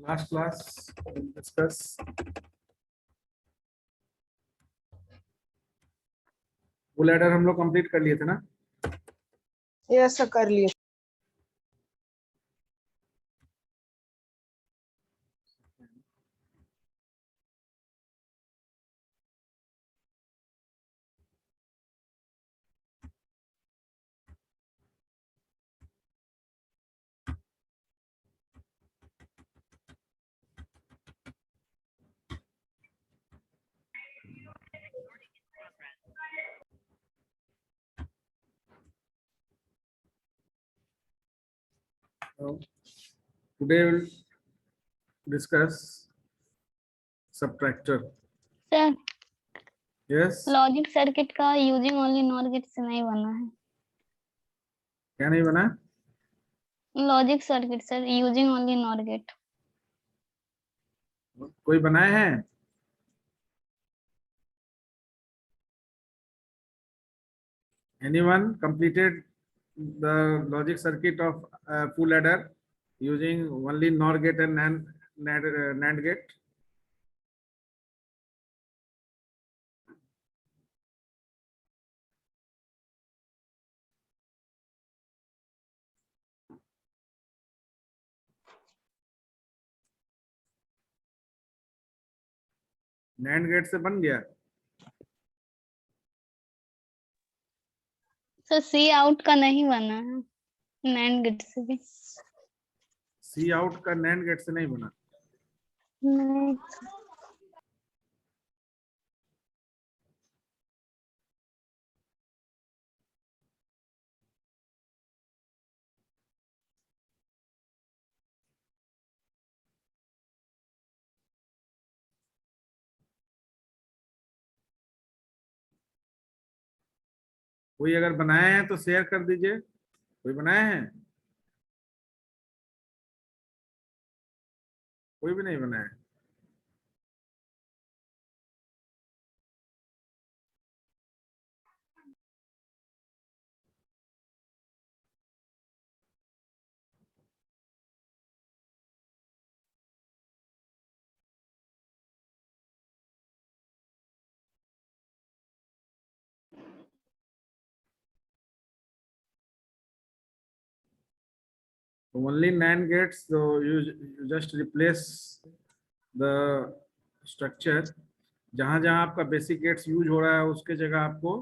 Last class we'll discuss full adder हम लोग complete कर लिए थे ना. यस सर कर लिए. So, today we'll discuss subtractor. Sir Yes. Logic circuit का यूजिंग ओनली नॉर गेट से नहीं बना है. क्या नहीं बना? Logic circuit sir using only NOR gate. कोई बनाए हैं? Anyone completed the logic circuit of full adder using only NOR gate and NAND gate? NAND gate से बन गया. सर सी आउट का नहीं बना है. नैंड गेट से भी सी आउट का NAND गेट से नहीं बना. नहीं. कोई अगर बनाए हैं तो शेयर कर दीजिए. कोई बनाए हैं? कोई भी नहीं बनाया. Only NAND gates, so you just replace the structure. जहां जहां आपका बेसिक गेट्स यूज हो रहा है उसके जगह आपको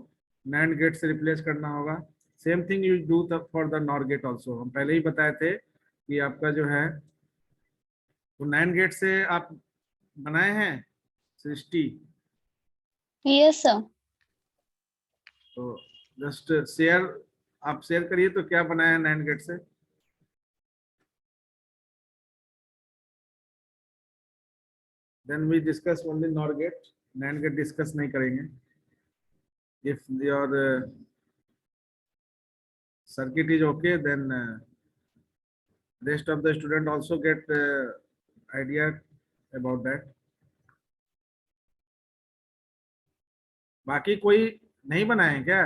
NAND गेट से रिप्लेस करना होगा. Same thing you do for the NOR gate also. हम पहले ही बताए थे कि आपका जो है तो NAND गेट से आप बनाए हैं सृष्टि. Yes sir. तो जस्ट शेयर, आप शेयर करिए तो क्या बनाया है NAND गेट से. Then we discuss only NOR gate. NAND gate discuss नहीं करेंगे. If your circuit is okay, then rest of the student also get idea about that. बाकी कोई नहीं बनाए हैं क्या?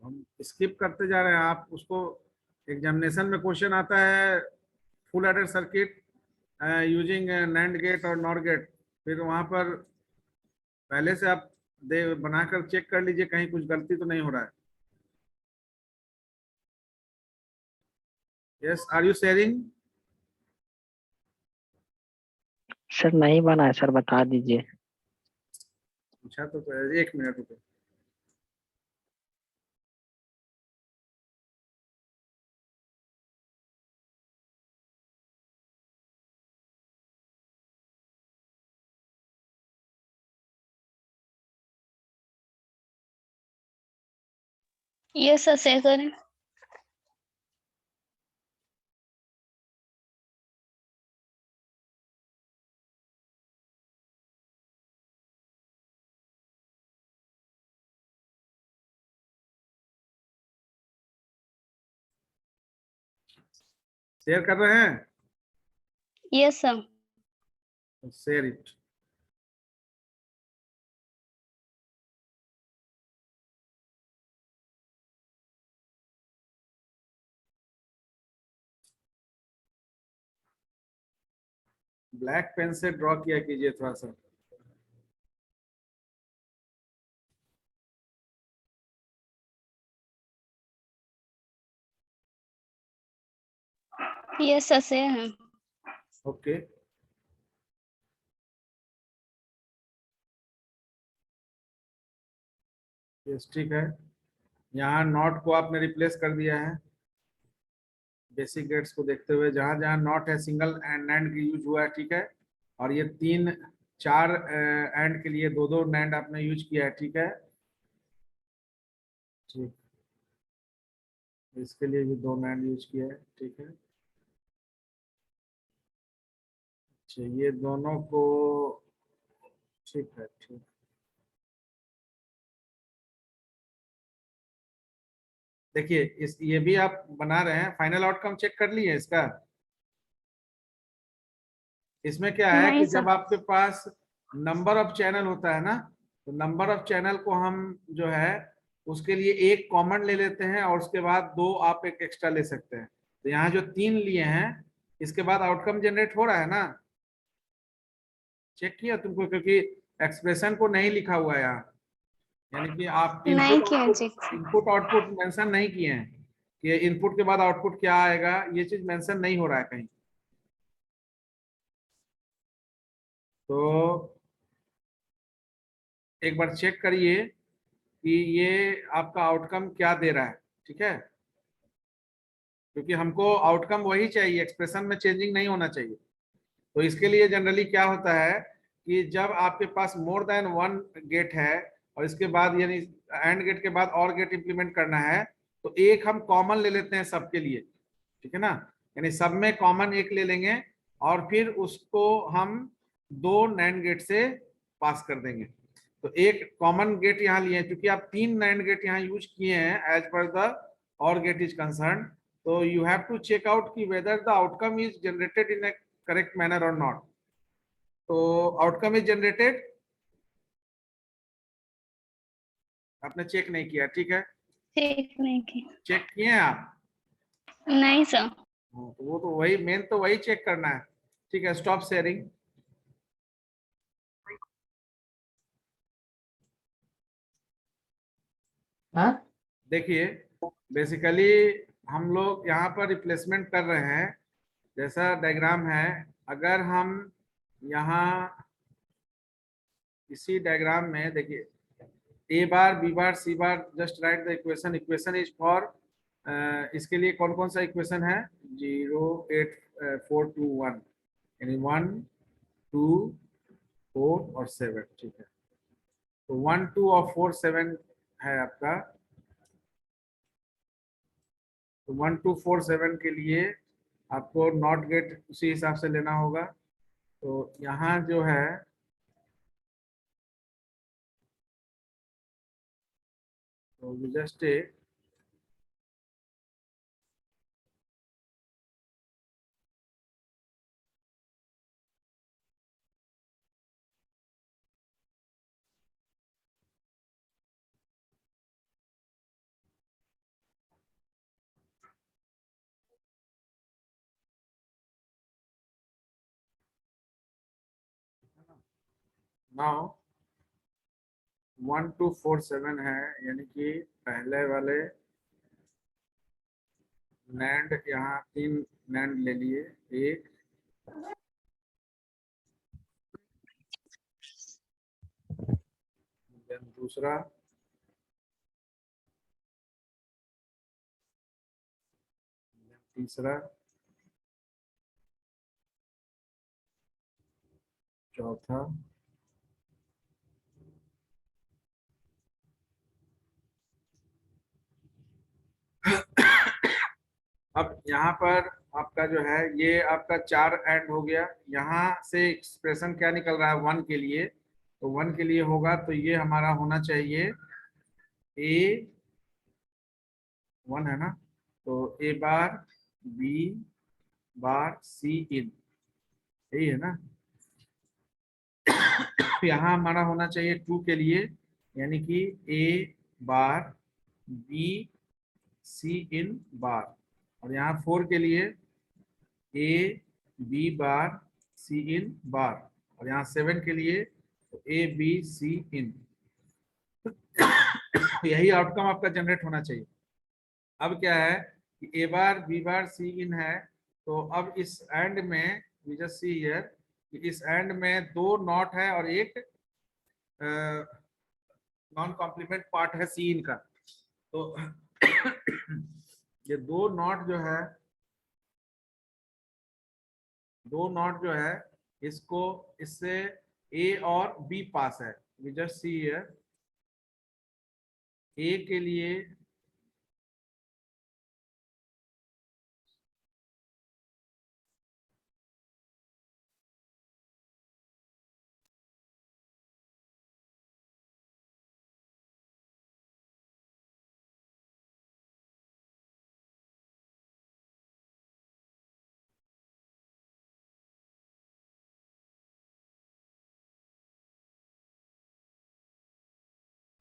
हम स्किप करते जा रहे हैं. आप उसको एग्जामिनेशन में क्वेश्चन आता है full adder circuit using NAND gate और NOR गेट. फिर वहां पर पहले से आप बनाकर चेक कर लीजिए कहीं कुछ गलती तो नहीं हो रहा है. Yes, are you sharing? Sir नहीं बना है सर, बता दीजिए. अच्छा तो 1 मिनट रुको. यस सर शेयर करें. शेयर कर रहे हैं. Yes sir. Share it. Black pen से ड्रॉ किया कीजिए थोड़ा सा। यस सर से है। ओके, यस ठीक है। यहाँ नॉट को आपने रिप्लेस कर दिया है बेसिक गेट्स को देखते हुए, जहां जहां नॉट है सिंगल एंड नैंड की यूज हुआ है, ठीक है। और ये 3 4 एंड के लिए 2 नैंड आपने यूज किया है, ठीक है। ठीक, इसके लिए भी 2 नैंड यूज किया है, ठीक है। अच्छा, ये दोनों को, ठीक है, ठीक। देखिए इस ये भी आप बना रहे हैं, फाइनल आउटकम चेक कर लिए इसका। इसमें क्या है कि नहीं जब सर। आपके पास नंबर ऑफ चैनल होता है ना, तो नंबर ऑफ चैनल को हम जो है उसके लिए एक कॉमन ले लेते हैं और उसके बाद 2 आप एक एक्स्ट्रा ले सकते हैं। तो यहाँ जो 3 लिए हैं, इसके बाद आउटकम जनरेट हो रहा है ना, चेक किया तुमको? क्योंकि एक्सप्रेशन को नहीं लिखा हुआ है यहाँ, यानी कि आप नहीं इनपुट किया output check. Input output mention नहीं किए हैं कि इनपुट के बाद आउटपुट क्या आएगा, ये चीज मेंशन नहीं हो रहा है कहीं। तो एक बार चेक करिए कि ये आपका आउटकम क्या दे रहा है, ठीक है। क्योंकि हमको आउटकम वही चाहिए, एक्सप्रेशन में चेंजिंग नहीं होना चाहिए। तो इसके लिए जनरली क्या होता है कि जब आपके पास मोर देन 1 गेट है और इसके बाद यानी एंड गेट के बाद और गेट इंप्लीमेंट करना है, तो एक हम कॉमन ले लेते हैं सबके लिए, ठीक है ना। यानी सब में कॉमन एक ले लेंगे और फिर उसको हम 2 नैंड गेट से पास कर देंगे। तो एक कॉमन गेट यहाँ लिए हैं, क्योंकि आप 3 नैंड गेट यहाँ यूज किए हैं as far the OR gate is concern. तो you have to check out कि whether the outcome is generated in a correct manner or not. तो आउटकम इज जनरेटेड, आपने चेक नहीं किया, ठीक है। चेक नहीं किया। चेक किए हैं आप? नहीं सर। तो वो तो वही मेन, तो वही चेक करना है, ठीक है। Stop sharing. हाँ देखिए बेसिकली हम लोग यहाँ पर रिप्लेसमेंट कर रहे हैं, जैसा डायग्राम है। अगर हम यहाँ इसी डायग्राम में देखिए, A bar B bar C bar, just write the equation, equation is for, इसके लिए कौन कौन सा इक्वेशन है? 0 8 4 2 1, यानी 1 2 4 और 7, ठीक है। तो 1 2 और 4 7 है आपका। तो 1 2 4 7 के लिए आपको नॉट गेट उसी हिसाब से लेना होगा। तो यहाँ जो है तो जस्ट नाउ 1 2 4 7 है, यानी कि पहले वाले नैंड, यहाँ 3 नैंड ले लिए, एक, देन दूसरा, तीसरा, चौथा, अब यहाँ पर आपका जो है ये आपका 4 एंड हो गया। यहाँ से एक्सप्रेशन क्या निकल रहा है 1 के लिए? तो 1 के लिए होगा तो ये हमारा होना चाहिए ए 1 है ना, तो ए बार बी बार सी इन, यही है ना। यहाँ हमारा होना चाहिए 2 के लिए, यानी कि ए bar B C in bar, और यहाँ 4 के लिए ए B bar C in bar, और यहाँ 7 के लिए ए बी सी इन। यही आउटकम आपका जनरेट होना चाहिए। अब क्या है कि ए बार बी बार सी इन है, तो अब इस एंड में वी जस्ट सी हियर कि इस एंड में 2 नॉट है और एक नॉन कॉम्प्लीमेंट पार्ट है सी इन का। तो ये 2 नॉट जो है, 2 नॉट जो है इसको, इससे ए और बी पास है। वी जस्ट सी हियर ए के लिए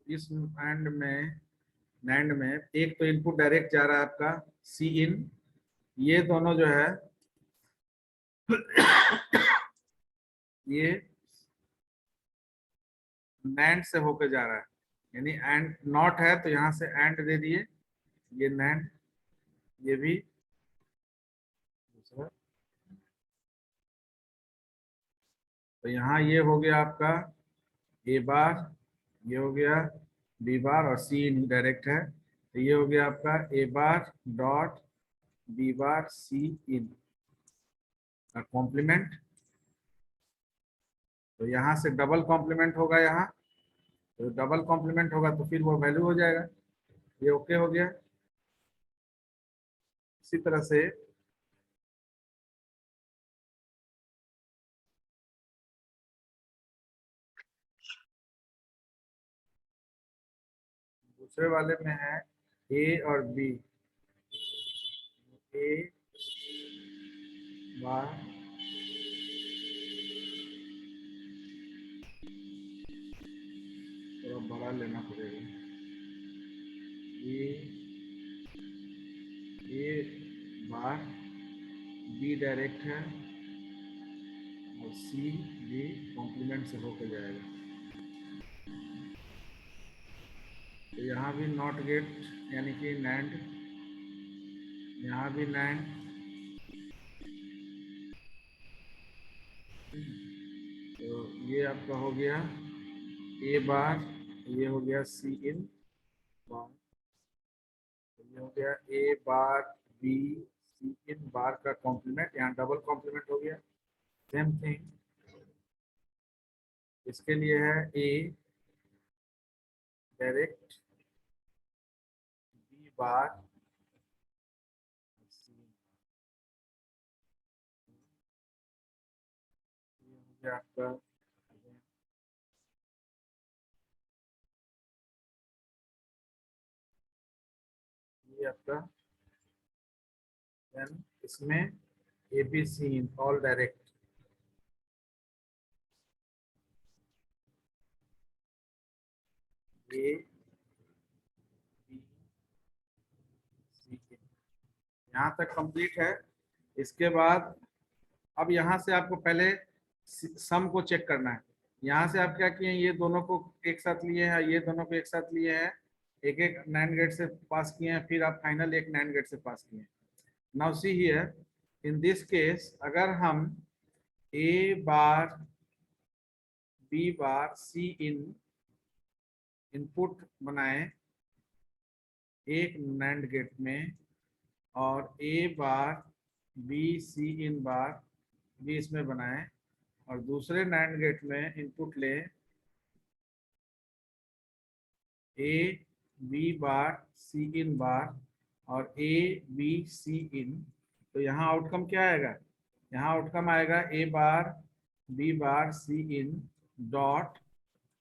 इस एंड में नैंड में एक तो इनपुट डायरेक्ट जा रहा है आपका सी इन, ये दोनों जो है ये नैंड से होकर जा रहा है, यानी एंड नॉट है तो यहाँ से एंड दे दिए, ये नैंड, ये भी दूसरा। तो यहाँ ये हो गया आपका ए बार, ये हो गया बी बार और सी इन डायरेक्ट है, तो ये हो गया आपका A bar dot B bar C in का कॉम्प्लीमेंट। तो यहाँ से डबल कॉम्प्लीमेंट होगा, यहाँ तो डबल कॉम्प्लीमेंट होगा तो फिर वो वैल्यू हो जाएगा। ये ओके हो गया। इसी तरह से दूसरे वाले में है ए और बी, ए बार थोड़ा बड़ा लेना पड़ेगा, ए बार बी डायरेक्ट है और सी भी कॉम्प्लीमेंट से होकर जाएगा। तो यहाँ भी नॉट गेट यानी कि नैंड, यहाँ भी नैंड, तो ये आपका हो गया ए बार, ये हो गया सी इन बार, ये हो गया ए bar B C in bar का कॉम्प्लीमेंट, यहाँ डबल कॉम्प्लीमेंट हो गया। सेम थिंग इसके लिए है ए डायरेक्ट बी बार सी, ये हो गया आपका ये आपका, देन इसमें A B C in all direct, A B C in, यहाँ तक कंप्लीट है। इसके बाद अब यहाँ से आपको पहले सम को चेक करना है। यहाँ से आप क्या किए, ये दोनों को एक साथ लिए हैं, ये दोनों को एक साथ लिए हैं, एक एक नैंड गेट से पास किए हैं, फिर आप फाइनल एक नैंड गेट से पास किए हैं। Now see here in this case, अगर हम ए बार बी बार सी इन इनपुट बनाए एक नैंड गेट में, और ए बार बी सी इन बार भी इसमें बनाए, और दूसरे नैंड गेट में इनपुट ले ए B bar C in bar और ए बी सी इन, तो यहाँ आउटकम क्या आएगा, यहाँ आउटकम आएगा A bar B bar C in dot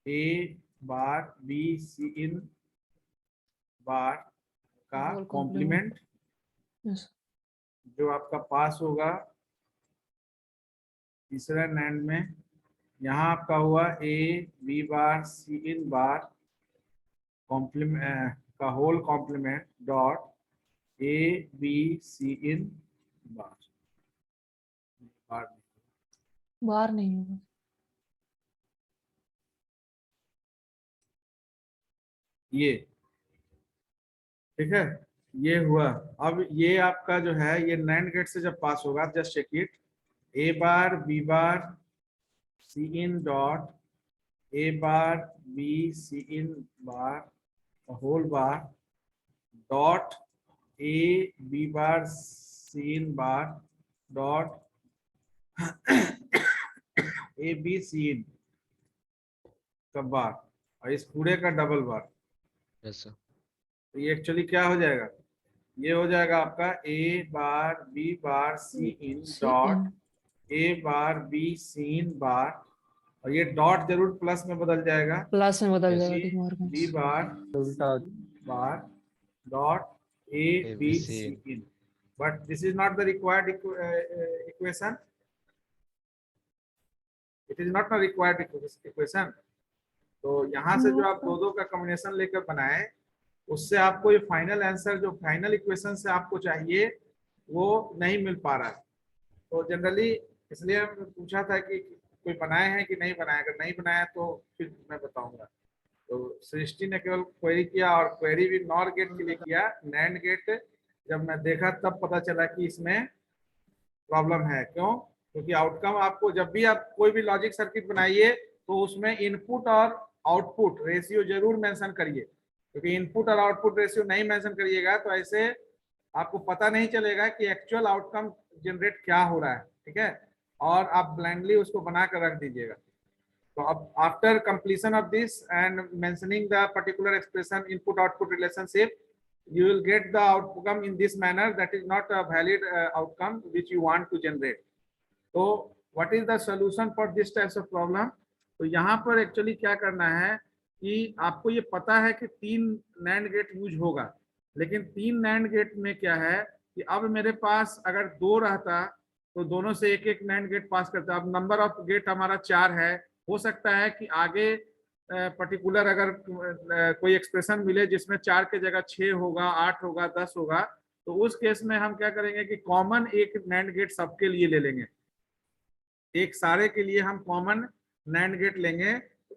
A bar B C in bar का कॉम्प्लीमेंट, जो आपका पास होगा तीसरा नैंड में। यहाँ आपका हुआ A B bar C in bar complement का whole complement dot A B C in bar, बाहर नहीं होगा। ये ठीक है, ये हुआ। अब ये आपका जो है ये नैंड गेट से जब पास होगा, just check it, A bar B bar C in dot A bar B C in bar whole bar dot A B bar C in bar dot A B C in का bar, और इस पूरे का double बार। Yes sir. तो ये actually क्या हो जाएगा, ये हो जाएगा आपका A bar B bar C in dot A bar B C in bar, और ये डॉट जरूर प्लस में बदल जाएगा, प्लस में बदल Yes. जाएगा बी डिमॉर्गन्स। बार उल्टा bar dot A B C in, but this is not the required equation, it is not the required equation. तो यहाँ से जो आप दो का कॉम्बिनेशन लेकर बनाए, उससे आपको ये फाइनल आंसर जो फाइनल इक्वेशन से आपको चाहिए वो नहीं मिल पा रहा है। तो जनरली इसलिए हम पूछा था कि कोई बनाए हैं कि नहीं बनाया, अगर नहीं बनाया तो फिर मैं बताऊंगा। तो सृष्टि ने केवल क्वेरी किया, और क्वेरी भी नॉर गेट के लिए किया। नैंड गेट जब मैं देखा तब पता चला कि इसमें प्रॉब्लम है। क्यों? क्योंकि आउटकम आपको जब भी आप कोई भी लॉजिक सर्किट बनाइए तो उसमें इनपुट और आउटपुट रेशियो जरूर मेंशन करिए, क्योंकि इनपुट और आउटपुट रेशियो नहीं मेंशन करिएगा तो ऐसे आपको पता नहीं चलेगा कि एक्चुअल आउटकम जनरेट क्या हो रहा है। ठीक है, और आप ब्लाइंडली उसको बना कर रख दीजिएगा। तो अब after completion of this and mentioning the particular expression input output relationship, you will get the outcome in this manner, that is not a valid outcome which you want to generate. So what is the solution for this types of problem? तो यहाँ पर actually क्या करना है कि आपको ये पता है कि 3 नैंड गेट यूज होगा, लेकिन 3 नैंड गेट में क्या है कि अब मेरे पास अगर 2 रहता तो दोनों से एक एक नैंड गेट पास करता। अब नंबर ऑफ गेट हमारा 4 है, हो सकता है कि आगे पर्टिकुलर अगर कोई एक्सप्रेशन मिले जिसमें 4 के जगह 6 होगा, 8 होगा, 10 होगा, तो उस केस में हम क्या करेंगे कि कॉमन एक नैंड गेट सबके लिए ले लेंगे। एक सारे के लिए हम कॉमन नैंड गेट लेंगे,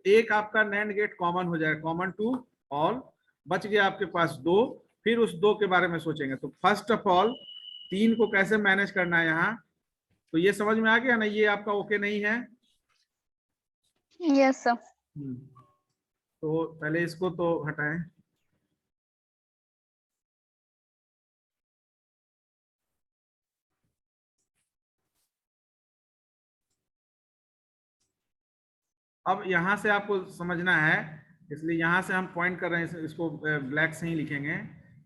एक आपका नैंड गेट कॉमन हो जाएगा, कॉमन टू ऑल। बच गया आपके पास 2, फिर उस 2 के बारे में सोचेंगे। तो फर्स्ट ऑफ ऑल 3 को कैसे मैनेज करना है यहाँ, तो ये समझ में आ गया ना, ये आपका ओके नहीं है? Yes sir. तो पहले इसको तो हटाएं। अब यहाँ से आपको समझना है, इसलिए यहाँ से हम पॉइंट कर रहे हैं, इसको ब्लैक से ही लिखेंगे।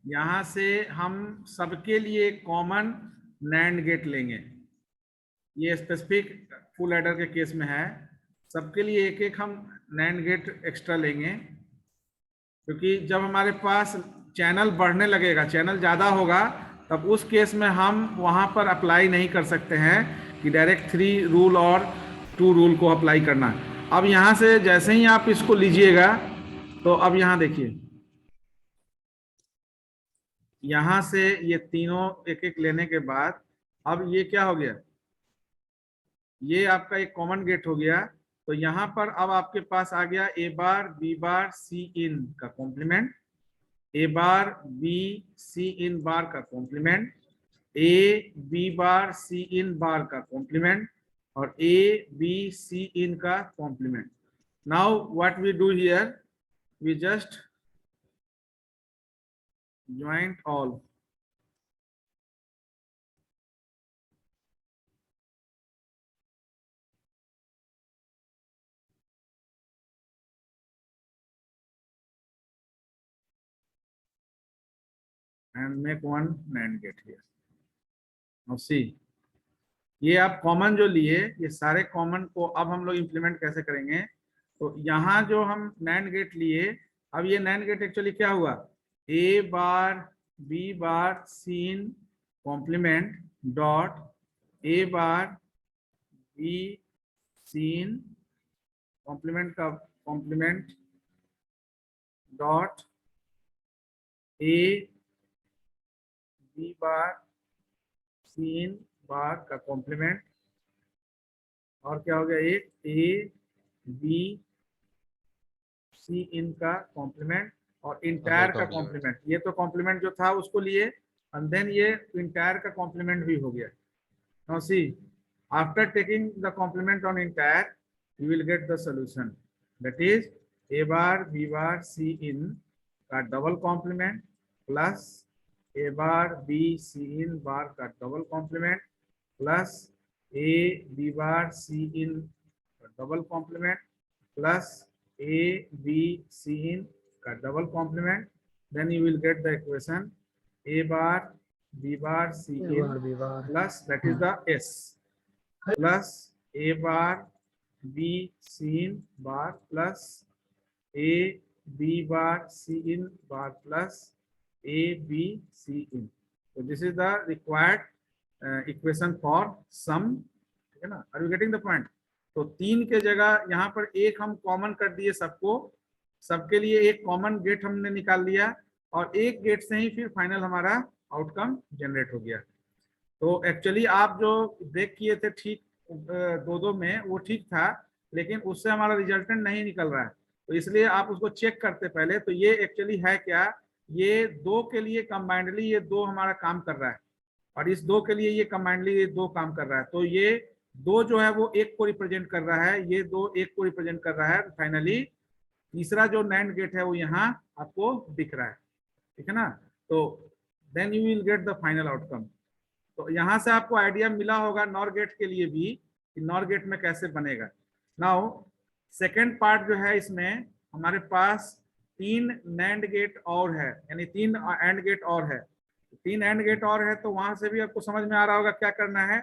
यहाँ से हम सबके लिए कॉमन नैंड गेट लेंगे। ये स्पेसिफिक फुल एडर के केस में है, सबके लिए एक एक हम नैंड गेट एक्स्ट्रा लेंगे, क्योंकि जब हमारे पास चैनल बढ़ने लगेगा, चैनल ज़्यादा होगा, तब उस केस में हम वहाँ पर अप्लाई नहीं कर सकते हैं कि डायरेक्ट 3 रूल और 2 रूल को अप्लाई करना। अब यहाँ से जैसे ही आप इसको लीजिएगा, तो अब यहाँ देखिए, यहाँ से ये तीनों एक एक लेने के बाद अब ये क्या हो गया, ये आपका एक कॉमन गेट हो गया। तो यहाँ पर अब आपके पास आ गया ए bar B bar C in का complement, A bar B C in bar का complement, A B bar C in bar का कॉम्प्लीमेंट, और ए बी सी इन का complement. Now what we do here, we just joint all. and make one NAND gate here. Now see, ये आप common जो लिए, ये सारे कॉमन को अब हम लोग इंप्लीमेंट कैसे करेंगे। तो यहाँ जो हम NAND गेट लिए, अब ये NAND गेट एक्चुअली क्या हुआ, A bar B bar C in complement dot A bar B C in complement का complement dot A B bar C in bar का कॉम्प्लीमेंट और क्या हो गया, एक ए बी सी इन का कॉम्प्लीमेंट और इंटायर का कॉम्प्लीमेंट, ये तो कॉम्प्लीमेंट जो था उसको लिए, एंड देन ये इंटायर का कॉम्प्लीमेंट भी हो गया। Now see, after taking the complement on entire you will get the solution, that is A bar B bar C in का double complement plus A bar B C in bar का double complement plus A B bar C in का double complement plus a b c in का double complement, then you will get the equation a bar b bar c in plus that is the s plus a bar b c in bar plus a b bar c in bar plus a b c in. So this is the required equation for sum, ठीक है ना? Are you getting the point? तो 3 के जगह यहाँ पर एक हम कॉमन कर दिए सबको, सबके लिए एक कॉमन गेट हमने निकाल लिया और एक गेट से ही फिर फाइनल हमारा आउटकम जनरेट हो गया। तो एक्चुअली आप जो ब्रेक किए थे ठीक दो में, वो ठीक था, लेकिन उससे हमारा रिजल्टेंट नहीं निकल रहा है, तो इसलिए आप उसको चेक करते पहले। तो ये एक्चुअली है क्या, ये 2 के लिए कंबाइंडली ये 2 हमारा काम कर रहा है और इस 2 के लिए ये कंबाइंडली ये 2 काम कर रहा है। तो ये 2 जो है वो 1 को रिप्रेजेंट कर रहा है, ये 2 1 को रिप्रेजेंट कर रहा है। फाइनली तीसरा जो नैंड गेट है वो यहाँ आपको दिख रहा है, ठीक है ना? तो then you will get the final outcome. तो यहाँ से आपको आइडिया मिला होगा नॉर गेट के लिए भी कि नॉर गेट में कैसे बनेगा। नाउ सेकेंड पार्ट जो है, इसमें हमारे पास 3 नैंड गेट और है, यानी 3 एंड गेट और है। 3 एंड गेट और है, तो वहां से भी आपको समझ में आ रहा होगा क्या करना है।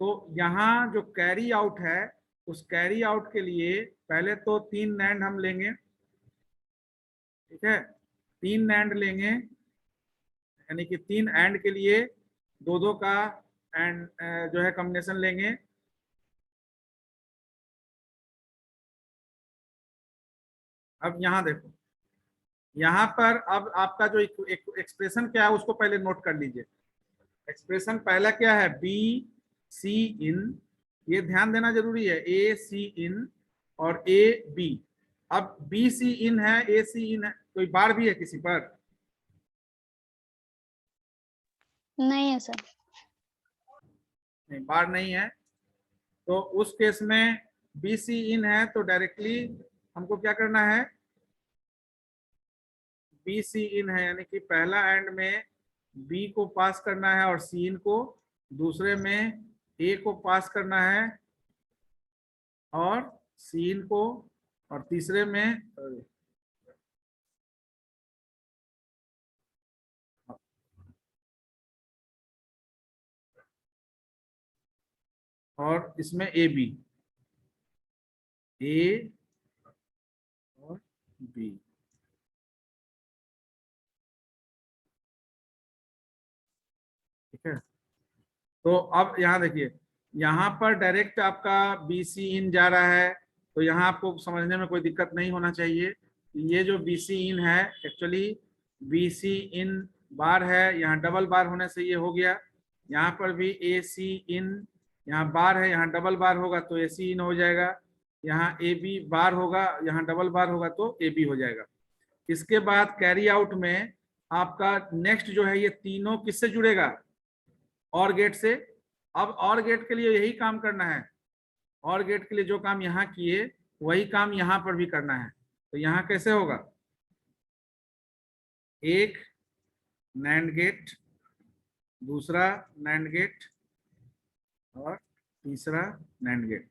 तो यहाँ जो कैरी आउट है, उस कैरी आउट के लिए पहले तो 3 नैंड हम लेंगे, ठीक है? 3 नैंड लेंगे, यानी कि 3 एंड के लिए 2-2 का एंड जो है कॉम्बिनेशन लेंगे। अब यहाँ देखो, यहाँ पर अब आपका जो एक्सप्रेशन क्या है उसको पहले नोट कर लीजिए। एक्सप्रेशन पहला क्या है, बी सी इन, ये ध्यान देना जरूरी है, ए सी इन और ए बी। अब बी सी इन है, ए सी इन है, कोई बार भी है किसी पर? नहीं है सर। नहीं, बार नहीं है। तो उस केस में बी सी इन है, तो डायरेक्टली हमको क्या करना है, बी सी इन है, यानी कि पहला एंड में बी को पास करना है और सी इन को, दूसरे में ए को पास करना है और सी इन को, और तीसरे में और इसमें ए बी, ए और बी, ठीक है? तो अब यहाँ देखिए, यहाँ पर डायरेक्ट आपका बी सी इन जा रहा है, तो यहाँ आपको समझने में कोई दिक्कत नहीं होना चाहिए। ये जो बी सी इन है, एक्चुअली बी सी इन बार है, यहाँ डबल बार होने से ये हो गया। यहाँ पर भी ए सी इन, यहाँ बार है, यहाँ डबल बार होगा तो ए सी इन हो जाएगा। यहाँ ए बी बार होगा, यहाँ डबल बार होगा तो ए बी हो जाएगा। इसके बाद कैरी आउट में आपका नेक्स्ट जो है, ये तीनों किससे जुड़ेगा, और गेट से। अब और गेट के लिए यही काम करना है, और गेट के लिए जो काम यहाँ किए वही काम यहाँ पर भी करना है। तो यहाँ कैसे होगा, एक नैंड गेट, दूसरा नैंड गेट और तीसरा NAND gate,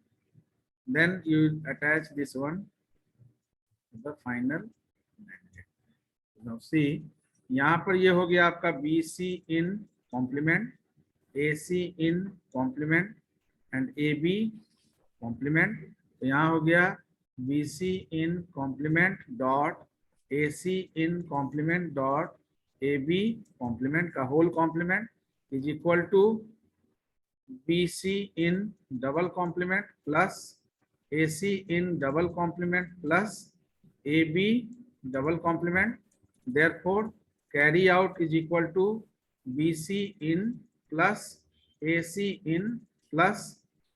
then you attach this one the final NAND gate. Now see, यहाँ पर ये हो गया आपका B C in complement, AC in complement and AB complement। तो यहाँ हो गया BC in complement dot AC in complement dot AB complement का whole complement is equal to BC in double complement plus AC in double complement plus AB double complement। Therefore carry out is equal to BC in plus AC in plus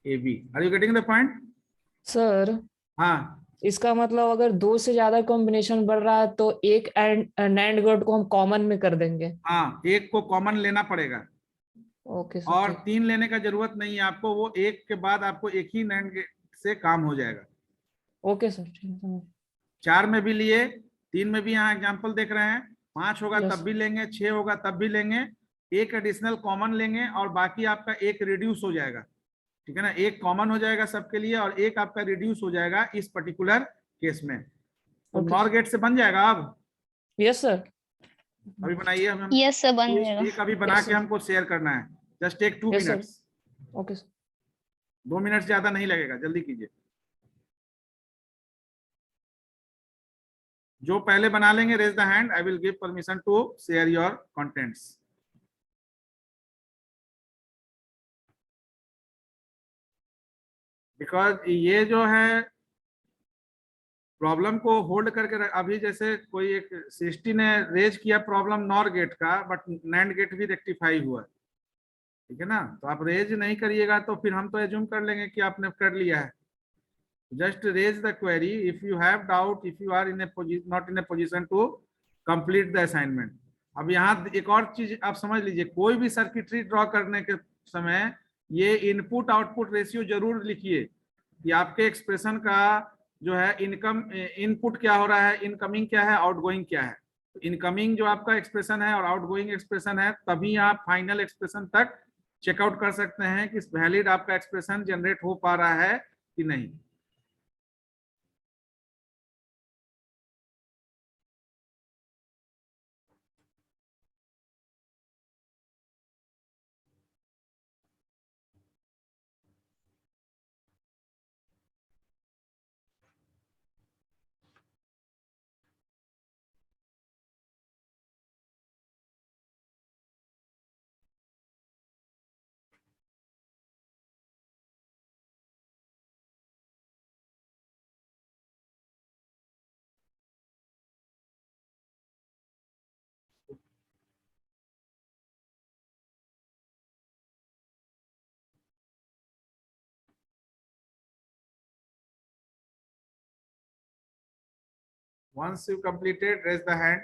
AB. Are you getting the point? Sir हाँ, इसका मतलब अगर दो से ज्यादा combination बढ़ रहा है तो एक नैंड गेट को हम कॉमन में कर देंगे। हाँ, एक को कॉमन लेना पड़ेगा ओके सर और ठीक। 3 लेने का जरूरत नहीं है आपको, वो एक के बाद आपको एक ही नैंड गेट से काम हो जाएगा। ओके सर ठीक है समझ। 4 में भी लिए, 3 में भी यहाँ एग्जाम्पल देख रहे हैं, 5 होगा Yes. तब भी लेंगे, 6 होगा तब भी लेंगे, एक एडिशनल कॉमन लेंगे और बाकी आपका एक रिड्यूस हो जाएगा। ठीक है ना, एक कॉमन हो जाएगा सबके लिए और एक आपका रिड्यूस हो जाएगा इस पर्टिकुलर केस में। तो Okay. नॉर गेट से बन जाएगा। अब यस सर। अभी बनाइए, हम यस सर बन जाएगा। एक अभी बना Yes, के sir. हमको शेयर करना है। Just take 2 Yes, sir. Minutes, okay sir. 2 minute से ज्यादा नहीं लगेगा, जल्दी कीजिए। जो पहले बना लेंगे raise the hand, I will give permission to share your contents. Because ये जो है प्रॉब्लम को होल्ड करके अभी जैसे कोई एक सृष्टि ने रेज किया प्रॉब्लम नॉर गेट का, बट नैंड गेट भी रेक्टिफाई हुआ। ठीक है ना, तो आप रेज नहीं करिएगा तो फिर हम तो एज्यूम कर लेंगे कि आपने कर लिया है। Just raise the query if you have doubt, if you are in not in a position to complete the assignment. अब यहाँ एक और चीज आप समझ लीजिए, कोई भी सर्किटरी ड्रॉ करने के समय ये इनपुट आउटपुट रेशियो जरूर लिखिए कि आपके एक्सप्रेशन का जो है इनकम इनपुट क्या हो रहा है, इनकमिंग क्या है, आउटगोइंग क्या है। इनकमिंग जो आपका एक्सप्रेशन है और आउटगोइंग एक्सप्रेशन है, तभी आप फाइनल एक्सप्रेशन तक चेकआउट कर सकते हैं कि वैलिड आपका एक्सप्रेशन जनरेट हो पा रहा है कि नहीं। Once you completed, raise the hand.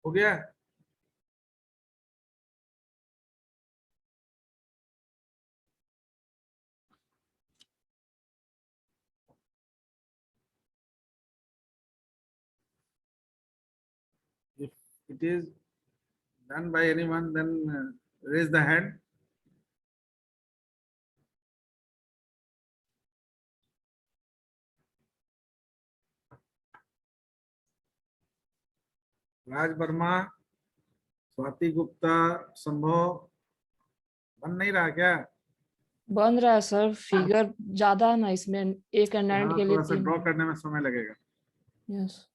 हो गया? If it is done by anyone, then raise the hand. राज वर्मा, स्वाति गुप्ता, संभव बन नहीं रहा क्या? बन रहा है सर, फिगर ज्यादा है ना इसमें, एक एंड हाँ, के लिए थोड़ा सा 3। ड्रॉ करने में समय लगेगा। यस।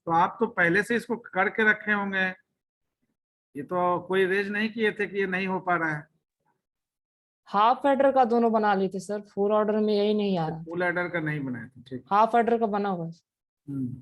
तो आप तो पहले से इसको करके रखे होंगे, ये तो कोई रेज नहीं किए थे कि ये नहीं हो पा रहा है। हाफ एडर का दोनों बना लेते सर, फुल ऑर्डर में यही नहीं आ रहा। फुल एडर का नहीं बनाए थे, ठीक। हाफ एडर का बना हुआ है। हम्म।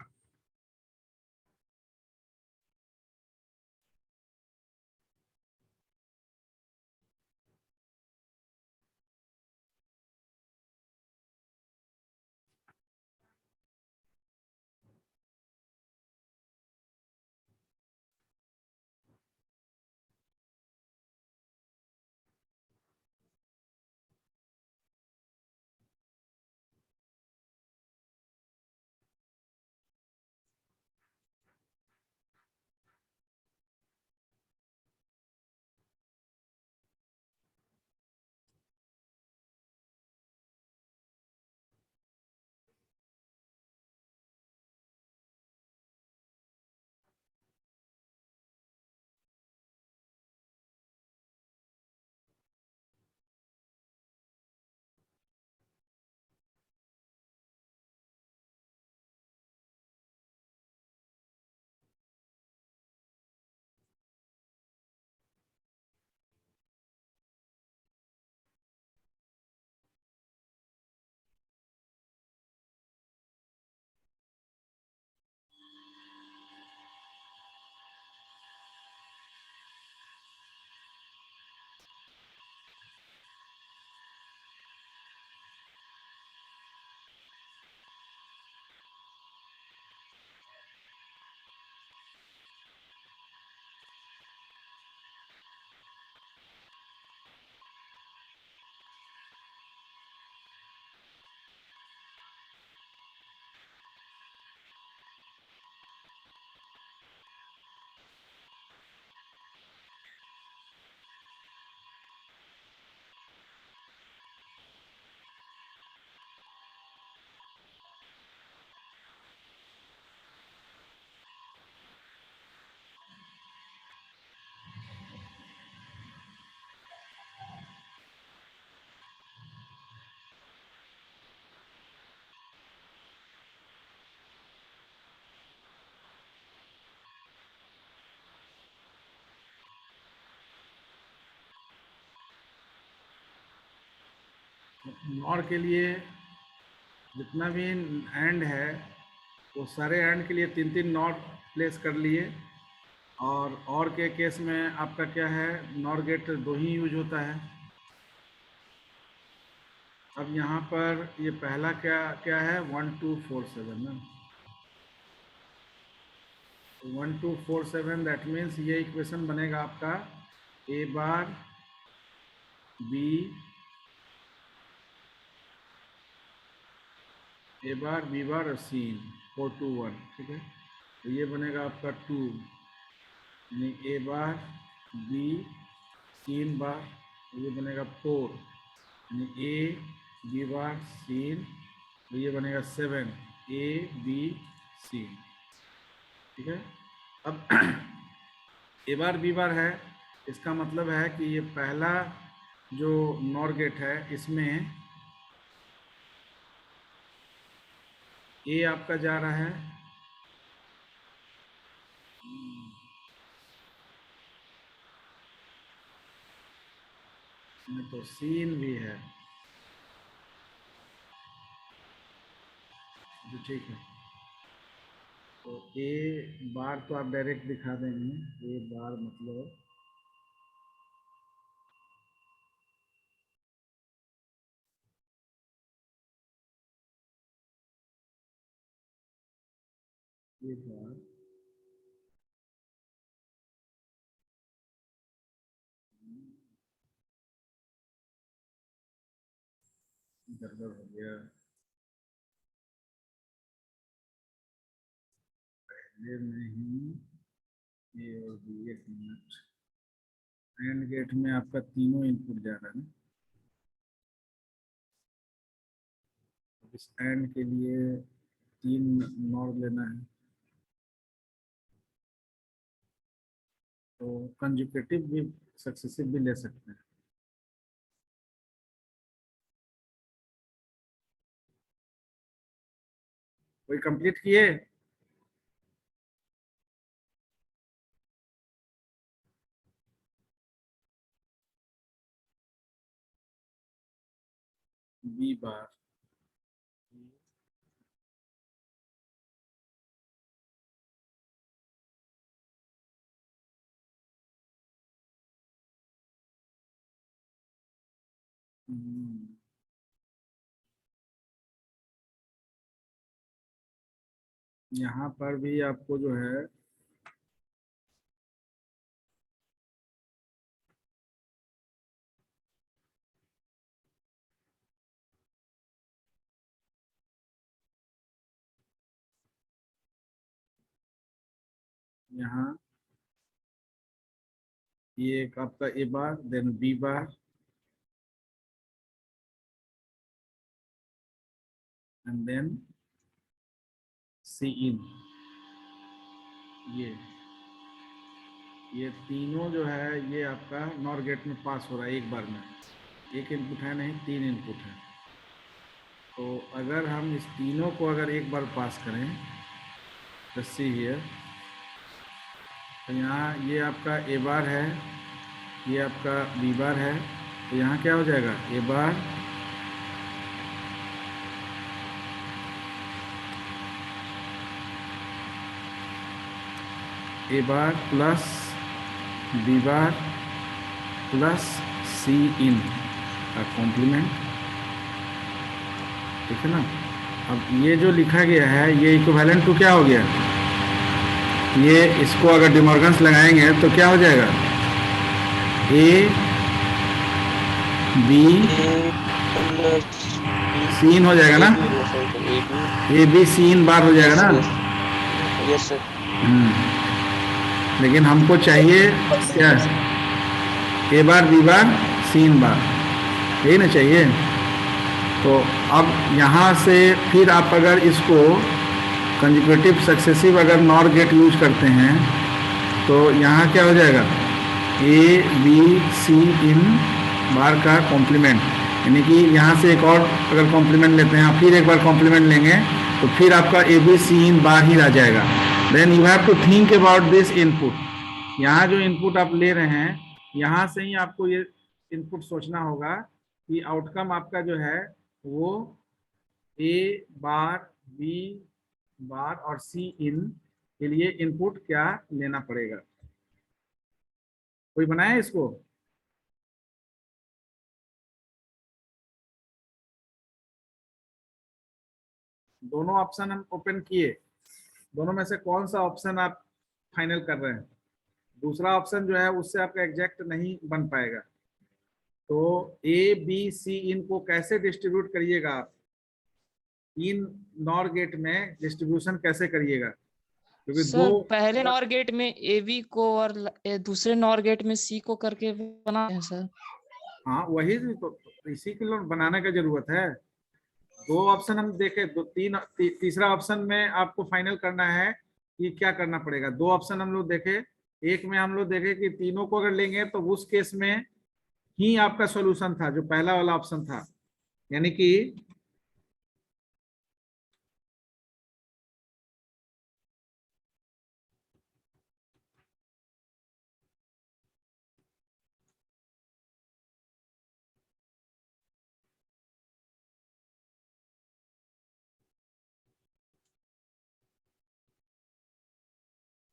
नॉर के लिए जितना भी एंड है वो सारे एंड के लिए 3-3 नॉट प्लेस कर लिए। और के केस में आपका क्या है, नॉर गेट 2 ही यूज होता है। अब यहाँ पर ये पहला क्या क्या है, 1 2 4 7 ना, 1 2 4 7, दैट मीन्स ये इक्वेशन बनेगा आपका A bar B A bar B बार और सी 4 2 1, ठीक है। तो ये बनेगा आपका 2 यानी ए बार बी 3 बार, ये बनेगा 4 यानी ए बी बार सी, तो ये बनेगा 7 ए बी सी, ठीक है। अब ए बार बी बार है, इसका मतलब है कि ये पहला जो नॉर गेट है इसमें ए आपका जा रहा है, इसमें तो सीन भी है, तो ठीक है। तो ए बार तो आप डायरेक्ट दिखा देंगे, ए बार मतलब ए बार गड़बड़ हो गया, पहले में ही ए और बी, एक मिनट, एंड गेट में आपका तीनों इनपुट जा रहा है ना, इस एंड के लिए 3 नॉर लेना है तो कंजुगेटिव भी सक्सेसिव भी ले सकते हैं। कोई कंप्लीट किए? बी बार यहाँ पर भी आपको जो है यहाँ ये एक आपका A bar then B bar and then C in. ये तीनों जो है ये आपका नॉर गेट में पास हो रहा है एक बार में। एक इनपुट है नहीं, 3 इनपुट है। तो अगर हम इस तीनों को अगर एक बार पास करें तो सी हियर, तो यहाँ ये आपका ए बार है, ये आपका बी बार है, तो यहाँ क्या हो जाएगा ए बार ए bar plus B bar plus C in का कॉम्प्लीमेंट, ठीक है ना। अब ये जो लिखा गया है ये इक्विवेलेंट टू क्या हो गया, ये इसको अगर डिमॉर्गन्स लगाएंगे तो क्या हो जाएगा ए बी सी इन हो जाएगा ना, ए बी सी इन बार हो जाएगा ना। Yes sir. लेकिन हमको चाहिए क्या, ए bar B bar C in बार, यही ना चाहिए। तो अब यहाँ से फिर आप अगर इसको कंजुगेटिव सक्सेसिव अगर नॉर गेट यूज करते हैं तो यहाँ क्या हो जाएगा ए बी सी इन बार का कॉम्प्लीमेंट, यानी कि यहाँ से एक और अगर कॉम्प्लीमेंट लेते हैं फिर एक बार कॉम्प्लीमेंट लेंगे तो फिर आपका ए बी सी इन बार ही रह जाएगा। Then you have to think about this input. यहाँ जो इनपुट आप ले रहे हैं यहाँ से ही आपको ये इनपुट सोचना होगा कि आउटकम आपका जो है वो ए बार बी बार और सी इन के लिए इनपुट क्या लेना पड़ेगा। कोई बनाया इसको? दोनों ऑप्शन हम ओपन किए, दोनों में से कौन सा ऑप्शन आप फाइनल कर रहे हैं? दूसरा ऑप्शन जो है उससे आपका एग्जैक्ट नहीं बन पाएगा। तो ए बी सी इन को कैसे डिस्ट्रीब्यूट करिएगा आप, इन नॉर गेट में डिस्ट्रीब्यूशन कैसे करिएगा? क्योंकि सर पहले नॉर गेट में ए बी को और दूसरे नॉर गेट में सी को करके बनाते हैं सर। हाँ वही तो इसी के लिए बनाने का जरूरत है। दो ऑप्शन हम देखे, तीसरा ऑप्शन में आपको फाइनल करना है कि क्या करना पड़ेगा। दो ऑप्शन हम लोग देखे, एक में हम लोग देखे कि तीनों को अगर लेंगे तो उस केस में ही आपका सॉल्यूशन था जो पहला वाला ऑप्शन था, यानी कि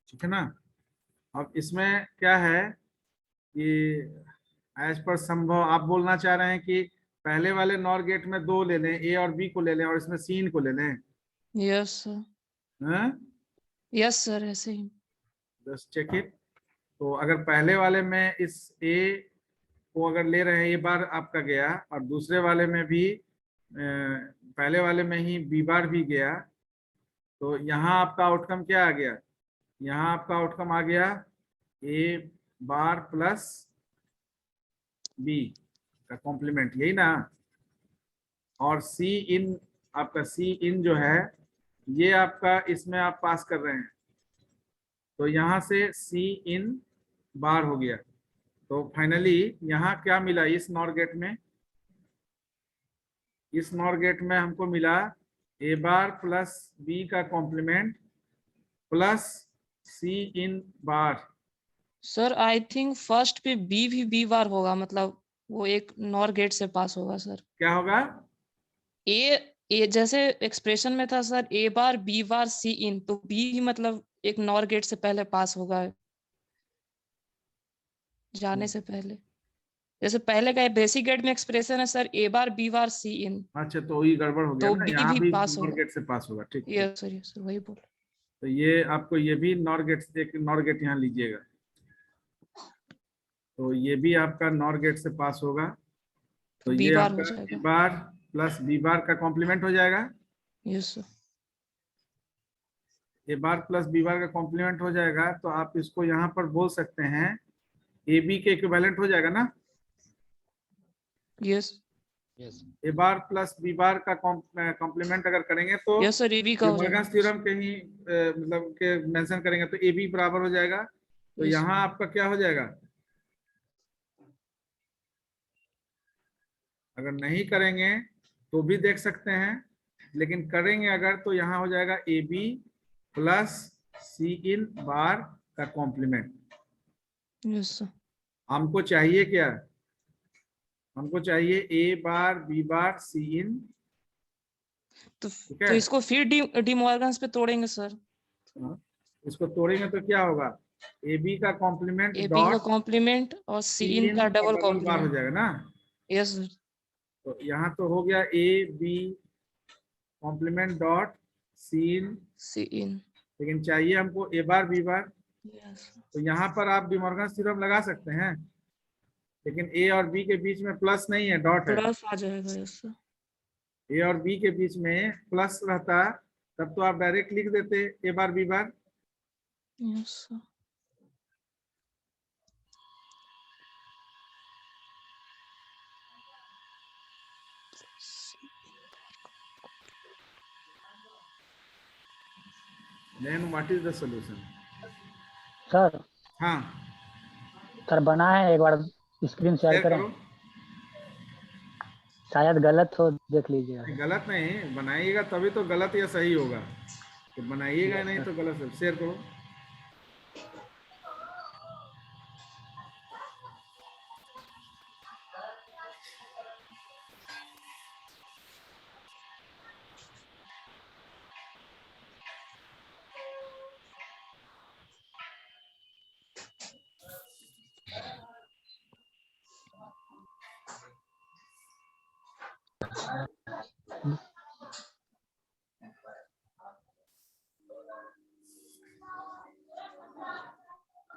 ठीक है ना। अब इसमें क्या है कि एज पर संभव आप बोलना चाह रहे हैं कि पहले वाले नॉर गेट में 2 ले लें, ए और बी को ले लें और इसमें सी इन को ले लें। यस सर, यस सर ऐसे ही। Just check it. तो अगर पहले वाले में इस ए को अगर ले रहे हैं, ये बार आपका गया और दूसरे वाले में भी पहले वाले में ही बी बार भी गया, तो यहाँ आपका आउटकम क्या आ गया, यहाँ आपका आउटकम आ गया ए बार प्लस बी का कॉम्प्लीमेंट, यही ना। और सी इन, आपका सी इन जो है ये आपका इसमें आप पास कर रहे हैं, तो यहाँ से सी इन बार हो गया। तो फाइनली यहाँ क्या मिला इस नॉर गेट में? इस नॉर गेट में हमको मिला ए बार प्लस बी का complement plus C in bar. Sir I think first पे बी भी बी बार होगा, मतलब वो एक नॉर गेट से पास होगा सर। क्या होगा? ए जैसे एक्सप्रेशन में था sir A bar B bar C इन, तो बी भी मतलब एक नॉर गेट से पहले पास होगा, जाने से पहले। जैसे पहले का बेसिक गेट में एक्सप्रेशन है sir A bar B bar C इन, अच्छा, तो ये गड़बड़ हो गया तो ना, बी यहाँ भी भी पास नॉर होगा। गेट से पास होगा। ठीक ठीक। यस सर वही बोल। तो ये आपको ये भी नॉर गेट से, एक नॉर गेट यहाँ लीजिएगा, तो ये भी आपका नॉर गेट से पास होगा। तो बी ये बार हो आपका ए जाएगा। बार प्लस बी बार का कॉम्प्लीमेंट हो जाएगा। Yes sir. A bar plus B bar का कॉम्प्लीमेंट हो जाएगा, तो आप इसको यहाँ पर बोल सकते हैं ए बी के इक्विवेलेंट हो जाएगा ना। यस ए बार प्लस बी बार का कॉम्प्लीमेंट अगर करेंगे तो यस सर, ए बी का हो जाएगा। डिमॉर्गन्स थ्योरम के ही मतलब के मेंशन करेंगे तो ए बी बराबर हो जाएगा। तो Yes. यहाँ आपका क्या हो जाएगा? अगर नहीं करेंगे तो भी देख सकते हैं, लेकिन करेंगे अगर तो यहाँ हो जाएगा A B plus C in bar का कॉम्प्लीमेंट। Yes sir. हमको चाहिए क्या? हमको चाहिए ए बार बी बार सी इन। तो ठीक है, तो इसको फिर डिमॉर्गन्स पे तोड़ेंगे सर। इसको तोड़ेंगे तो क्या होगा? ए बी का कॉम्प्लीमेंट ए बी का डॉट कॉम्प्लीमेंट और सी सी इन इन का का डबल डबल बार हो कॉम्प्लीमेंट। जाएगा ना। Yes sir. तो यहाँ तो हो गया A B complement dot C in, C in. लेकिन चाहिए हमको ए बार बी बार। यस तो यहाँ पर आप डिमॉर्गन्स थ्योरम लगा सकते हैं, लेकिन ए और बी के बीच में प्लस नहीं है, डॉट है। प्लस आ जाएगा। Yes sir. ए और बी के बीच में प्लस रहता तब तो आप डायरेक्ट लिख देते A bar B bar. Yes sir. Then what is the solution? Sir हाँ, सर बना है, एक बार स्क्रीन शेयर शेयर करें। करो। शायद गलत हो, देख लीजिएगा। नहीं, गलत नहीं, बनाइएगा तभी तो गलत या सही होगा। तो बनाइएगा नहीं तो गलत है। शेयर करो।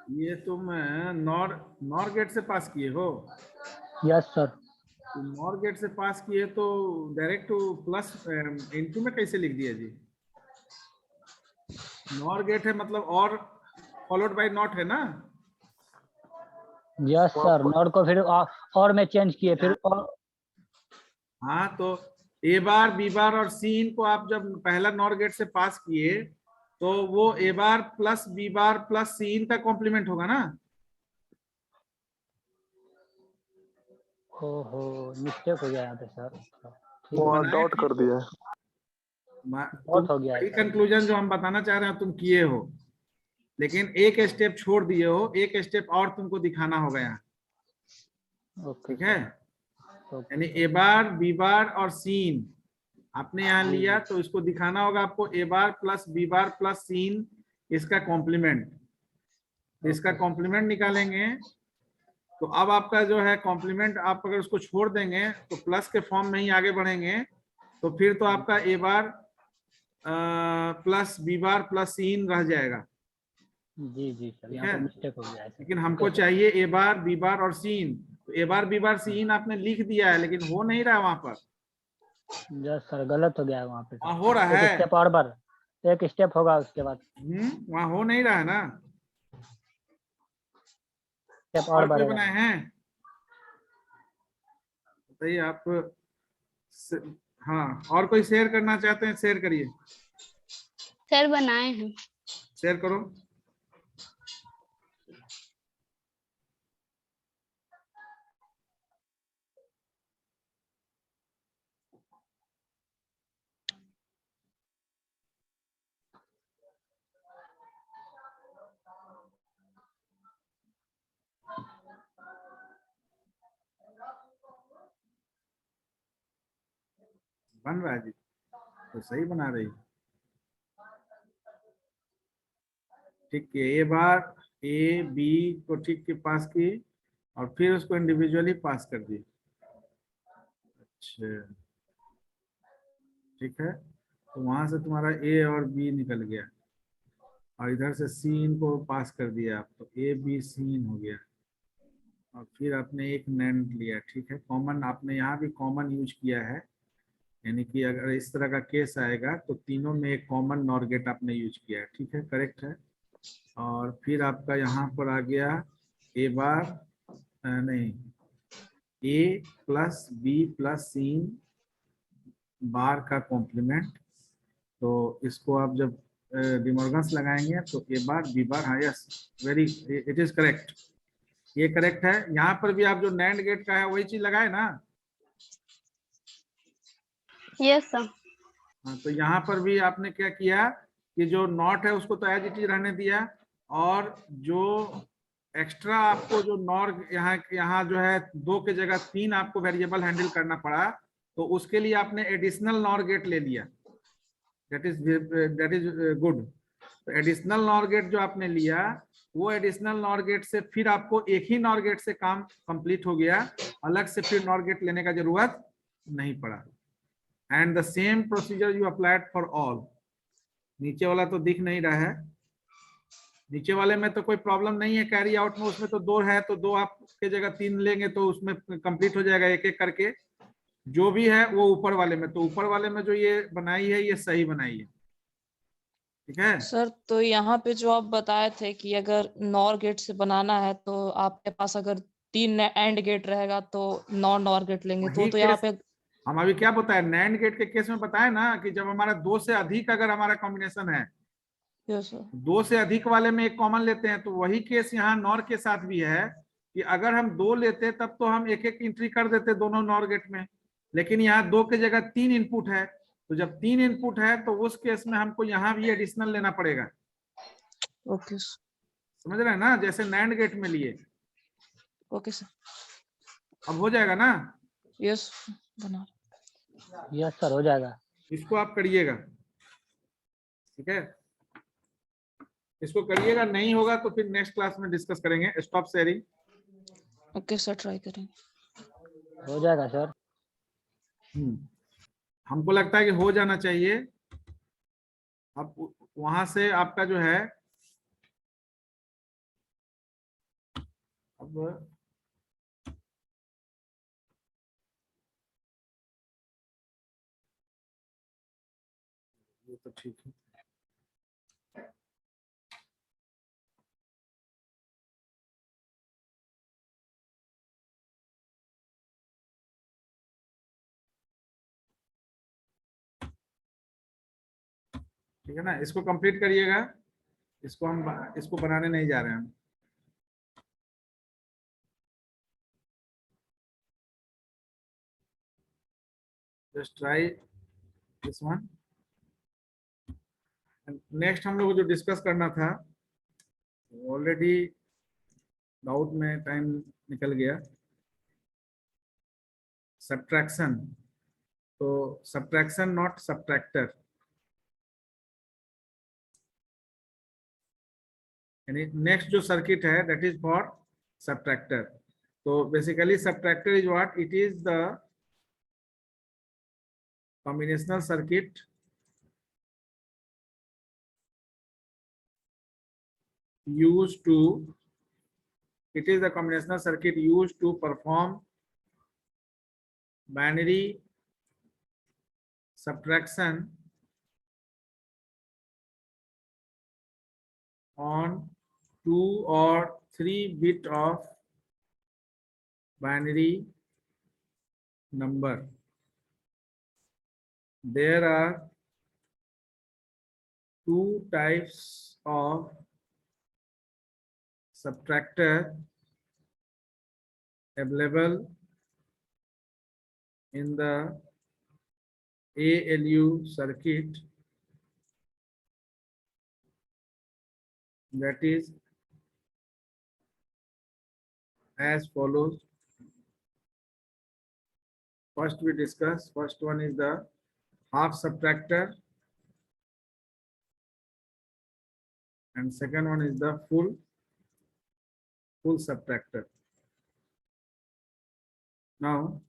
ये तुम नॉर नॉर गेट से पास किए हो? Yes sir. नॉर गेट से पास किए तो डायरेक्ट प्लस इनटू में कैसे लिख दिया जी? नॉर गेट है मतलब और फॉलोड बाय नॉट है ना। यस सर, नॉट को फिर और में चेंज किए फिर और। हाँ, तो ए बार बी बार और सी इन को आप जब पहला नॉर गेट से पास किए तो वो ए bar plus B bar plus C in का कॉम्प्लीमेंट होगा ना। ओहो, मिस्टेक हो गया यहाँ पे सर। ठीक वो है, डॉट कर दिया। बहुत हो गया है सर। कंक्लूजन जो हम बताना चाह रहे हैं तुम किए हो, लेकिन एक स्टेप छोड़ दिए हो, एक स्टेप और तुमको दिखाना होगा यहाँ। ओके ठीक है, ओके। यानी ए बार बी बार और सीन आपने यहाँ लिया तो इसको दिखाना होगा आपको A bar plus B bar plus C in इसका कॉम्प्लीमेंट। इसका कॉम्प्लीमेंट निकालेंगे तो अब आपका जो है कॉम्प्लीमेंट, आप अगर उसको छोड़ देंगे तो प्लस के फॉर्म में ही आगे बढ़ेंगे, तो फिर तो आपका A bar plus B bar plus C in रह जाएगा। जी जी सर, यहाँ है? पे मिस्टेक हो गया है सर। लेकिन हमको चाहिए ए बार बी बार और सीन, तो ए बार बी बार सीन आपने लिख दिया है लेकिन हो नहीं रहा वहां पर। यस सर, गलत हो गया है वहाँ पे। हो रहा है, एक स्टेप और बढ़, एक स्टेप होगा उसके बाद। वहां हो नहीं रहा है ना। स्टेप और और कोई बढ़ेगा। बनाए हैं? बताइए आप। हाँ, और कोई शेयर करना चाहते हैं शेयर करिए। सर बनाए हैं। शेयर करो। बन रहा है जी, तो सही बना रही है। ठीक है, ए बार ए बी को ठीक के पास की और फिर उसको इंडिविजुअली पास कर दी। अच्छा ठीक है, तो वहां से तुम्हारा ए और बी निकल गया और इधर से सीन को पास कर दिया आप, तो ए बी सीन हो गया और फिर आपने एक नैंड लिया। ठीक है, कॉमन आपने यहाँ भी कॉमन यूज किया है, यानी कि अगर इस तरह का केस आएगा तो तीनों में एक कॉमन नॉर गेट आपने यूज किया है। ठीक है, करेक्ट है। और फिर आपका यहाँ पर आ गया ए बार नहीं, ए प्लस बी प्लस सी बार का कॉम्प्लीमेंट। तो इसको आप जब डिमॉर्गन्स लगाएंगे तो ए बार बी बार, हाँ yes very it is correct, ये करेक्ट है। यहाँ पर भी आप जो नैंड गेट का है वही चीज लगाए ना। Yes sir. हाँ, तो यहाँ पर भी आपने क्या किया कि जो नॉट है उसको तो एज इट इज रहने दिया और जो एक्स्ट्रा आपको जो नॉर यहाँ जो है 2 के जगह 3 आपको वेरिएबल हैंडल करना पड़ा, तो उसके लिए आपने एडिशनल नॉर गेट ले लिया। That is good. तो एडिशनल नॉर गेट जो आपने लिया, वो एडिशनल नॉर गेट से फिर आपको एक ही नॉर गेट से काम कंप्लीट हो गया, अलग से फिर नॉर गेट लेने का जरूरत नहीं पड़ा। And the same procedure you applied for all. नीचे वाला तो दिख नहीं रहा है, नीचे वाले में तो कोई प्रॉब्लम नहीं है, कैरी आउट में उसमें तो 2 है, तो 2 आपके जगह 3 लेंगे तो उसमें कंप्लीट हो जाएगा एक एक करके। जो भी है वो ऊपर वाले में, तो ऊपर वाले में जो ये बनाई है ये सही बनाई है। ठीक है सर, तो यहाँ पे जो आप बताए थे कि अगर नॉर गेट से बनाना है तो आपके पास अगर 3 एंड गेट रहेगा तो नॉर गेट लेंगे, वही तो यहाँ केस पे हम अभी क्या बताया, नैंड गेट के केस में बताया ना कि जब हमारा 2 से अधिक अगर हमारा कॉम्बिनेशन है, यस सर। 2 से अधिक वाले में एक कॉमन लेते हैं, तो वही केस यहाँ नॉर के साथ भी है कि अगर हम 2 लेते तब तो हम एक एक एंट्री कर देते दोनों नॉर गेट में, लेकिन यहाँ 2 के जगह 3 इनपुट है, तो जब 3 इनपुट है तो उस केस में हमको यहाँ भी एडिशनल लेना पड़ेगा। Okay sir. समझ रहे हैं ना, जैसे नैंड गेट में लिए। Okay sir. अब हो जाएगा ना। यस बना। यस सर, हो जाएगा। इसको आप करिएगा। ठीक है, इसको करिएगा, नहीं होगा तो फिर नेक्स्ट क्लास में डिस्कस करेंगे। Stop sharing. Okay sir, try करेंगे। हो जाएगा सर। हमको लगता है कि हो जाना चाहिए। अब वहां से आपका जो है, अब ये तो ठीक है। ठीक है ना, इसको कंप्लीट करिएगा। इसको बनाने नहीं जा रहे हैं हम। Just try this one. Next हम लोग जो डिस्कस करना था, ऑलरेडी डाउट में टाइम निकल गया। सब्ट्रैक्शन, तो सब्ट्रैक्शन नॉट सब्ट्रैक्टर, यानी नेक्स्ट जो सर्किट है दैट इज फॉर सब्ट्रैक्टर। तो basically subtractor is what, it is the combinational circuit used to, it is the combinational circuit used to perform binary subtraction on 2 or 3 bit of binary number. There are two types of subtractor available in the ALU circuit, that is as follows. First we discuss, first one is the half subtractor, and second one is the full subtractor. Now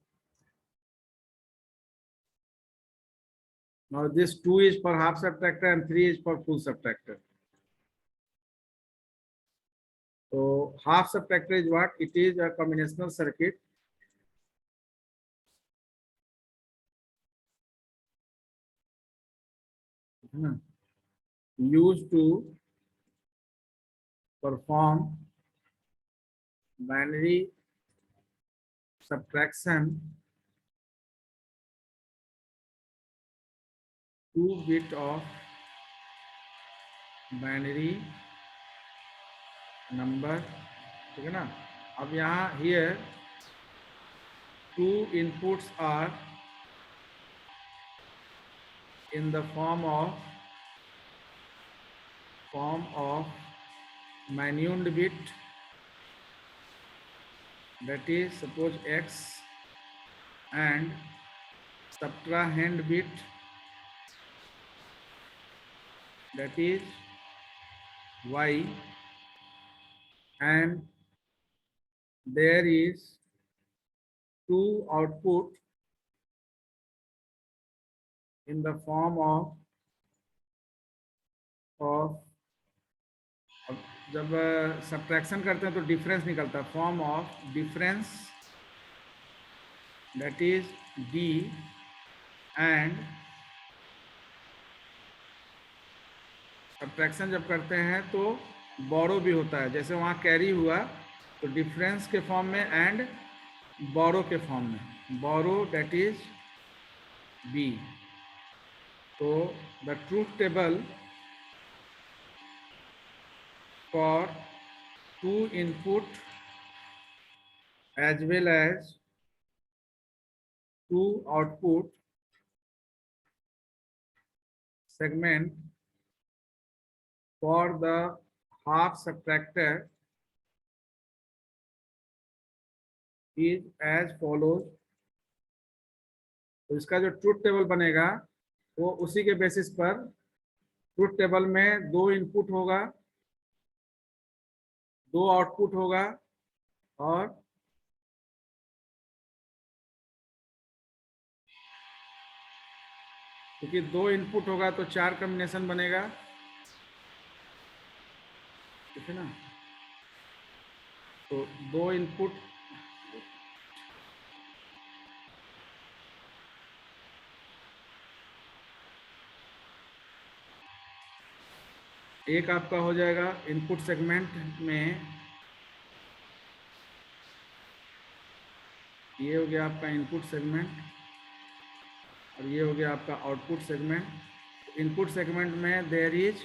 this 2 is for half subtractor and 3 is for full subtractor. So half subtractor is what? It is a combinational circuit used to perform binary subtraction 2 bit of binary number, ठीक है ना। अब यहाँ here 2 inputs are in the form of minuend bit, that is suppose X, and subtrahend bit, that is Y, and there is 2 output in the form of जब subtraction करते हैं तो difference निकलता है, form of difference, that is D, and subtraction जब करते हैं तो बोरो भी होता है, जैसे वहाँ कैरी हुआ तो डिफरेंस के फॉर्म में एंड बोरो के फॉर्म में, बोरो दैट इज B. तो the truth table for 2 input as well as 2 output segment for the half subtractor is as follows. तो इसका जो ट्रूथ टेबल बनेगा वो उसी के बेसिस पर, ट्रूथ टेबल में 2 इनपुट होगा, 2 आउटपुट होगा, और क्योंकि 2 इनपुट होगा तो 4 कॉम्बिनेशन बनेगा, ठीक है ना। तो 2 इनपुट, एक आपका हो जाएगा इनपुट सेगमेंट में, ये हो गया आपका इनपुट सेगमेंट, और ये हो गया आपका आउटपुट सेगमेंट। इनपुट सेगमेंट में there is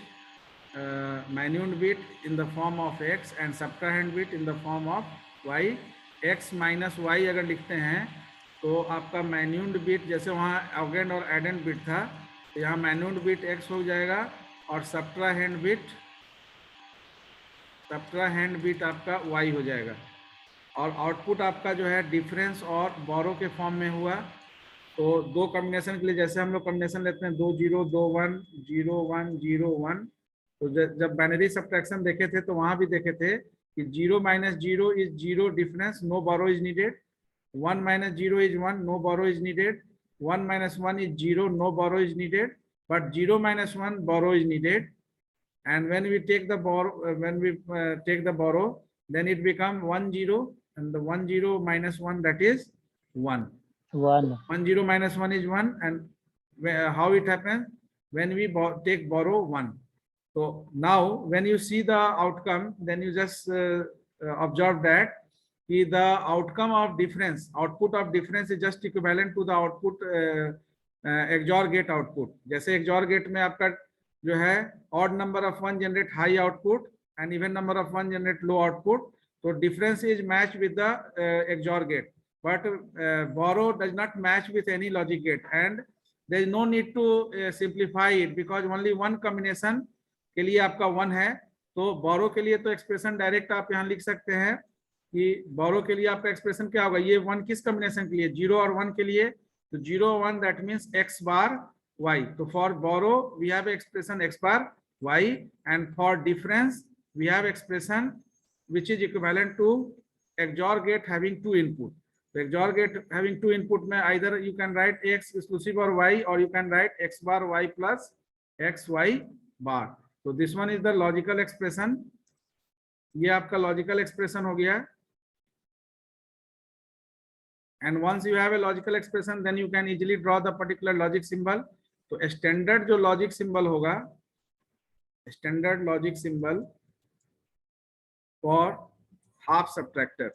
minuend bit in the form of X and subtrahend bit in the form of Y. X minus Y अगर लिखते हैं तो आपका minuend bit, जैसे वहाँ अवगेंड और एडेंड बिट था, तो यहाँ minuend bit X हो जाएगा, और subtrahend bit आपका Y हो जाएगा। और आउटपुट आपका जो है डिफरेंस और बोरो के फॉर्म में हुआ। तो 2 कॉम्बिनेशन के लिए जैसे हम लोग कॉम्बिनेशन लेते हैं 2 0 2 1 0 1 0 1, तो जब बाइनरी सब्ट्रैक्शन देखे थे तो वहां भी देखे थे कि 0 - 0 is 0 difference, no borrow is needed, 1 - 0 is 1, no borrow is needed, 1 - 1 is 0, no borrow is needed, but 0 - 1 borrow is needed, and when we take the borrow, then it become 1 0, and the 1 0 minus 1, that is 1. 1 0 minus 1 is 1, and how it happens when we take borrow 1. So now when you see the outcome, then you just observe that the outcome of difference, output of difference is just equivalent to the output XOR gate output. जैसे XOR gate में आपका जो है odd number of 1 generate high output and even number of 1 generate low output. So difference is matched with the XOR gate, but borrow does not match with any logic gate, and there is no need to simplify it because only one combination के लिए आपका 1 है. तो borrow के लिए तो expression direct आप यहाँ लिख सकते हैं कि borrow के लिए आपका एक्सप्रेशन क्या होगा. ये 1 किस कॉम्बिनेशन के लिए, 0 और 1 के लिए. तो 0 1 that means x bar y. So for borrow we have expression x bar y, and for difference we have expression which is equivalent to XOR gate having 2 input. So XOR gate having 2 input में either you can write x exclusive or y, or you can write x bar y plus x y bar. So this one is the logical expression. ये आपका logical expression हो गया. And once you have a logical expression, then you can easily draw the particular logic symbol. तो standard जो logic symbol होगा, standard logic symbol for half subtractor.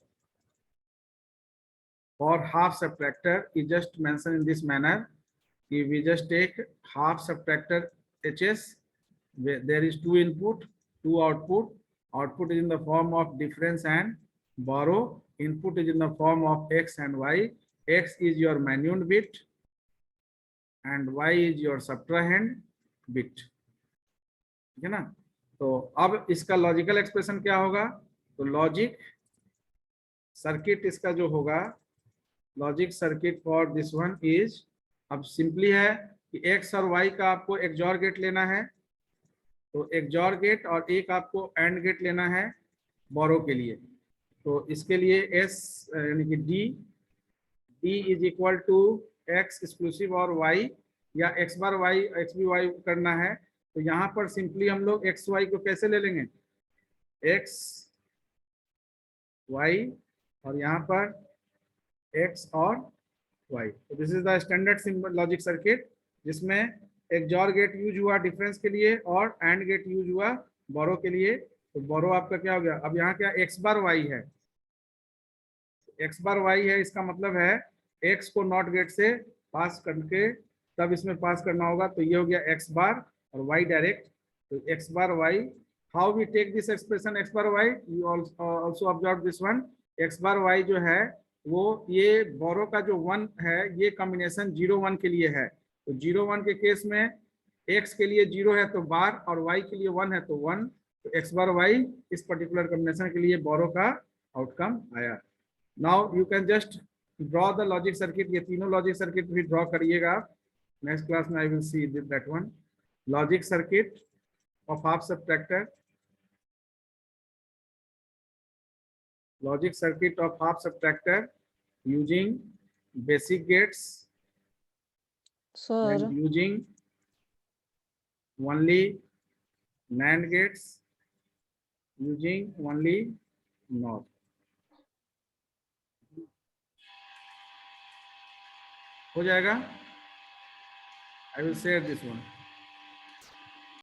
For half subtractor is just mentioned in this manner. We just take half subtractor HS. Where there is 2 input, 2 output. Output is in the form of difference and borrow. Input is in the form of x and y. X is your manual bit and y is your subtrahend bit. ठीक है ना. तो अब इसका logical expression क्या होगा. तो logic circuit इसका जो होगा, logic circuit for this one is, अब सिंपली है कि x और y का आपको XOR गेट लेना है. तो XOR गेट और एक आपको AND गेट लेना है बोरो के लिए. तो इसके लिए S यानी कि D is equal to x exclusive OR y, या x बार y x भी y करना है. तो यहाँ पर सिंपली हम लोग x y को कैसे ले लेंगे, x y और यहाँ पर x और y. तो this is the standard symbol logic circuit जिसमें XOR गेट यूज हुआ डिफरेंस के लिए और AND गेट यूज हुआ बोरो के लिए. तो बोरो आपका क्या हो गया. अब यहाँ क्या x बार y है, x बार y है, इसका मतलब है x को नॉट गेट से पास करके तब इसमें पास करना होगा. तो ये हो गया x बार और y डायरेक्ट. तो x bar y, how we take this expression x bar y, you also observe this one. x bar y जो है वो ये बोरो का जो 1 है ये कॉम्बिनेशन 0 1 के लिए है. तो 0 1 के केस में x के लिए 0 है तो बार और y के लिए 1 है तो 1. तो x बार y इस पर्टिकुलर कॉम्बिनेशन के लिए बोरो का आउटकम आया. Now you can just draw the logic circuit. ये तीनों लॉजिक सर्किट भी ड्रॉ करिएगा. नेक्स्ट क्लास में I will see that one. Logic circuit of half subtractor. Logic circuit of half subtractor using basic gates sir and using only NAND gates, using only NOR. हो जाएगा. I will share this one.